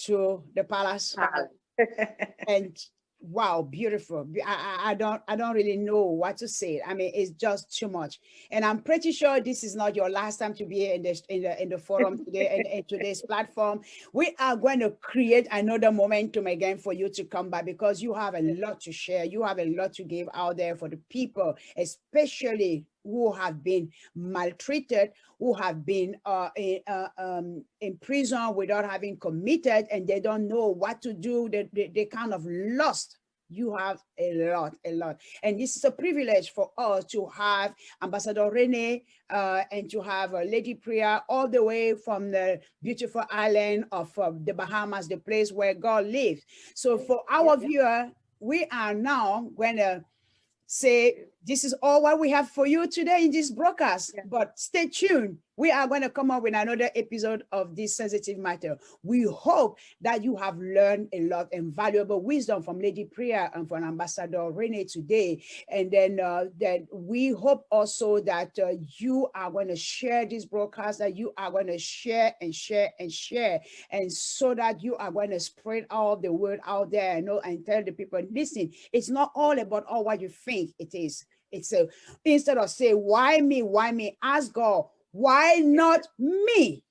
to the palace. And wow, beautiful. I don't really know what to say. I mean, it's just too much. And I'm pretty sure this is not your last time to be in the forum today and today's platform. We are going to create another momentum again for you to come back, because you have a lot to share. You have a lot to give out there for the people, especially who have been maltreated, who have been in prison without having committed, and they don't know what to do. They kind of lost. You have a lot. And this is a privilege for us to have Ambassador Rene and to have Lady Priya all the way from the beautiful island of the Bahamas, the place where God lives. So for our viewer, we are now going to say this is all what we have for you today in this broadcast, but stay tuned. We are going to come up with another episode of this sensitive matter. We hope that you have learned a lot and valuable wisdom from Lady Priya and from Ambassador Rene today. And then we hope also that you are going to share this broadcast, that you are going to share and share and share, and so that you are going to spread all the word out there, and tell the people, listen, it's not all about all what you think it is. It's instead of say, why me, ask God, why not me?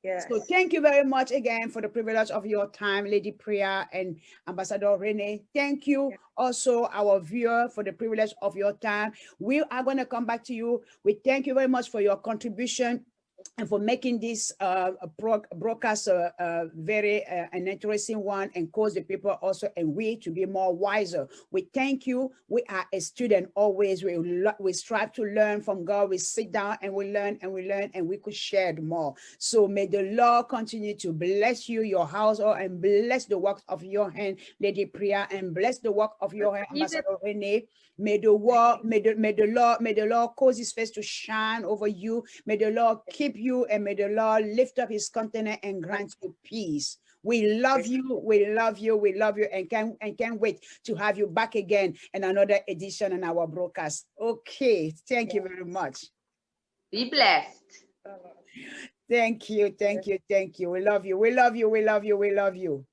Yes. So thank you very much again for the privilege of your time, Lady Priya and Ambassador Rene. Thank you also, our viewer, for the privilege of your time. We are going to come back to you. We thank you very much for your contribution and for making this broadcast very an interesting one, and cause the people also and we to be more wiser. We thank you. We are a student always. We strive to learn from God. We sit down and we learn and we learn, and we could share more. So may the Lord continue to bless you, your household, and bless the works of your hand, Lady Priya, and bless the work of your hand, Ambassador Rene. May the Lord cause his face to shine over you. May the Lord keep you you, and may the Lord lift up his countenance and grant you peace. We love you, we love you, we love you, and can't wait to have you back again in another edition in our broadcast. Okay, thank you very much. Be blessed. Thank you, thank you, thank you. We love you, we love you, we love you, we love you.